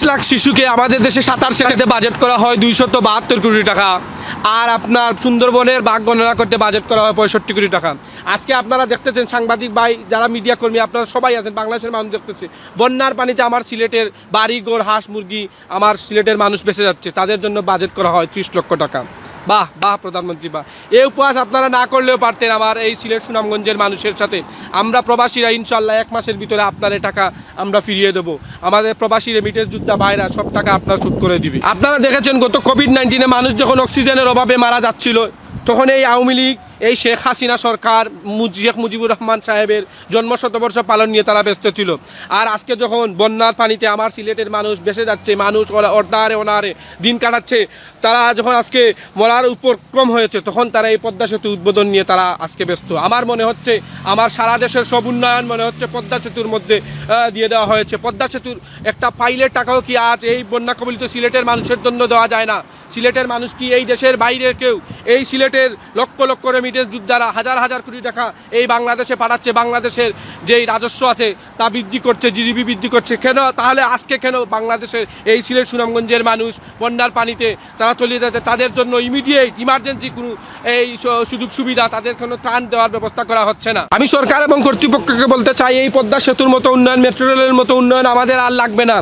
লাখ শিশুকে আমাদের দেশে সাঁতার শেখাতে বাজেট করা হয় 272 কোটি টাকা। আর আপনার সুন্দরবনের বাঘ গণনা করতে বাজেট করা হয় 65 কোটি টাকা। আজকে আপনারা দেখতেছেন সাংবাদিক ভাই, যারা মিডিয়া কর্মী, আপনারা সবাই আছেন, বাংলাদেশের মানুষ দেখতেছে বন্যার পানিতে আমার সিলেটের বাড়িঘর, হাঁস মুরগি, আমার সিলেটের মানুষ বেঁচে যাচ্ছে, তাদের জন্য বাজেট করা হয় 30 লক্ষ টাকা। বাহ বাহ প্রধানমন্ত্রী বাহ। এই উপহাস আপনারা না করলেও পারতেন আমার এই সিলেট সুনামগঞ্জের মানুষের সাথে। আমরা প্রবাসীরা ইনশাল্লাহ 1 মাসের ভিতরে আপনার এই টাকা আমরা ফিরিয়ে দেবো। আমাদের প্রবাসী রেমিটেন্স যোদ্ধা ভাইরা সব টাকা আপনার শোধ করে দিবে। আপনারা দেখেছেন গত কোভিড-19 মানুষ যখন অক্সিজেনের অভাবে মারা যাচ্ছিল, তখন এই আওয়ামী লীগ, এই শেখ হাসিনা সরকার, শেখ মুজিবুর রহমান সাহেবের জন্মশতবর্ষ পালন নিয়ে তারা ব্যস্ত ছিল। আর আজকে যখন বন্যার পানিতে আমার সিলেটের মানুষ ভেসে যাচ্ছে, মানুষ অর্ধারে অনারে দিন কাটাচ্ছে, তারা যখন আজকে মরার উপক্রম হয়েছে, তখন তারা এই পদ্মা সেতু উদ্বোধন নিয়ে তারা আজকে ব্যস্ত। আমার মনে হচ্ছে আমার সারা দেশের সব উন্নয়ন মনে হচ্ছে পদ্মা সেতুর মধ্যে দিয়ে দেওয়া হয়েছে। পদ্মা সেতুর একটা পাইলের টাকাও কি আজ এই বন্যা কবলিত সিলেটের মানুষের জন্য দেওয়া যায় না? সিলেটের মানুষ কি এই দেশের বাইরের কেউ এই সিলেটের লক্ষ লক্ষ রেমিটেন্স যোদ্ধারা হাজার হাজার কোটি টাকা এই বাংলাদেশে পাঠাচ্ছে, বাংলাদেশের যেই রাজস্ব আছে তা বৃদ্ধি করছে, জিডিপি বৃদ্ধি করছে, কেন তাহলে আজকে কেন বাংলাদেশের এই সিলেট সুনামগঞ্জের মানুষ বন্যার পানিতে তারা চলে যেতে, তাদের জন্য ইমিডিয়েট ইমার্জেন্সি কোনো এই সুযোগ সুবিধা, তাদের কোনো ত্রাণ দেওয়ার ব্যবস্থা করা হচ্ছে না? আমি সরকার এবং কর্তৃপক্ষকে বলতে চাই, এই পদ্মা সেতুর মতো উন্নয়ন, মেট্রো রেলের মতো উন্নয়ন আমাদের আর লাগবে না।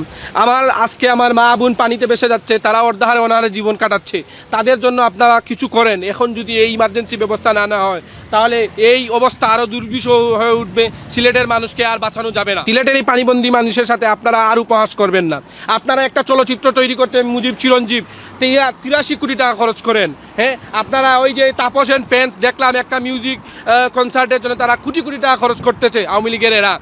আজকে আমার মা বোন পানিতে ভেসে যাচ্ছে, তারা অর্ধাহারে অনাহারে জীবন কাটাচ্ছে, তাদের জন্য আপনারা কিছু করেন। এখন যদি এই ইমার্জেন্সি ব্যবস্থা না নেওয়া হয়, তাহলে এই অবস্থা আরও দুর্বিষহ হয়ে উঠবে, সিলেটের মানুষকে আর বাঁচানো যাবে না। সিলেটের এই পানিবন্দী মানুষের সাথে আপনারা আর উপহাস করবেন না। আপনারা একটা চলচ্চিত্র তৈরি করতে মুজিব চিরঞ্জীব 83 কোটি টাকা খরচ করেন। হ্যাঁ, আপনারা ওই যে তাপস অ্যান্ড ফ্যান্স দেখলাম একটা মিউজিক কনসার্টের জন্য তারা কোটি কোটি টাকা খরচ করতেছে আওয়ামী লীগের এরা।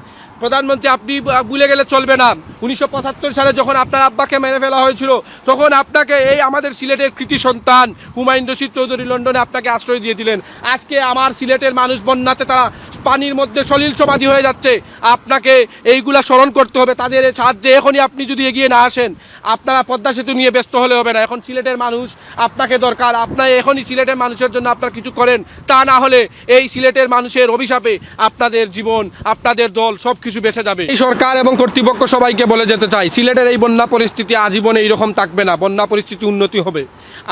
প্রধানমন্ত্রী, আপনি ভুলে গেলে চলবে না, 1975 সালে যখন আপনার আব্বাকে মেরে ফেলা হয়েছিল, তখন আপনাকে এই আমাদের সিলেটের কৃতি সন্তান হুমায়ুন রশিদ চৌধুরী লন্ডনে আপনাকে আশ্রয় দিয়ে দিলেন। আজকে আমার সিলেটের মানুষ বন্যাতে তারা পানির মধ্যে সলিল সমাধি হয়ে যাচ্ছে, আপনাকে এইগুলা স্মরণ করতে হবে। তাদের সাহায্যে এখনই আপনি যদি এগিয়ে না আসেন, আপনারা পদ্মা সেতু নিয়ে ব্যস্ত হলে হবে না। এখন সিলেটের মানুষ আপনাকে দরকার, আপনার এখনই সিলেটের মানুষের জন্য আপনার কিছু করেন, তা না হলে এই সিলেটের মানুষের অভিশাপে আপনাদের জীবন, আপনাদের দল সব কিছু বেঁচে যাবে। এই সরকার এবং কর্তৃপক্ষ সবাইকে বলে যেতে চাই, সিলেটের এই বন্যা পরিস্থিতি আজীবন এইরকম থাকবে না, বন্যা পরিস্থিতি উন্নতি হবে।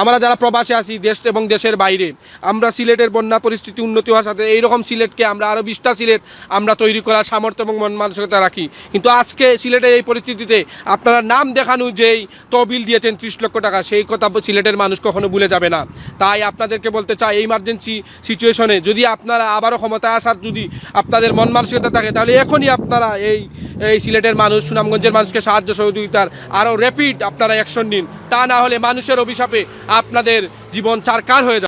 আমরা যারা প্রবাসে আছি দেশ এবং দেশের বাইরে, আমরা সিলেটের বন্যা পরিস্থিতি উন্নতি হওয়ার সাথে এইরকম সিলেটকে আমরা আরও 20টা সিলেট আমরা তৈরি করার সামর্থ্য এবং মন মানসিকতা রাখি। কিন্তু আজকে সিলেটের এই পরিস্থিতিতে আপনারা নাম দেখানো যেই তহবিল দিয়েছেন 30 লক্ষ টাকা, সেই কথা সিলেটের মানুষ কখনো ভুলে যাবে না। তাই আপনাদেরকে বলতে চাই, এই ইমার্জেন্সি সিচুয়েশনে যদি আপনারা আবারও ক্ষমতায় আসার যদি আপনাদের মন মানসিকতা থাকে, তাহলে এখনই আপনারা এই সিলেটের মানুষ, সুনামগঞ্জের মানুষকে সাহায্য সহযোগিতার আরও র্যাপিড আপনারা অ্যাকশন নিন। তা না হলে মানুষের অভিশাপে আপনাদের জীবন চারকার হয়ে যাবে।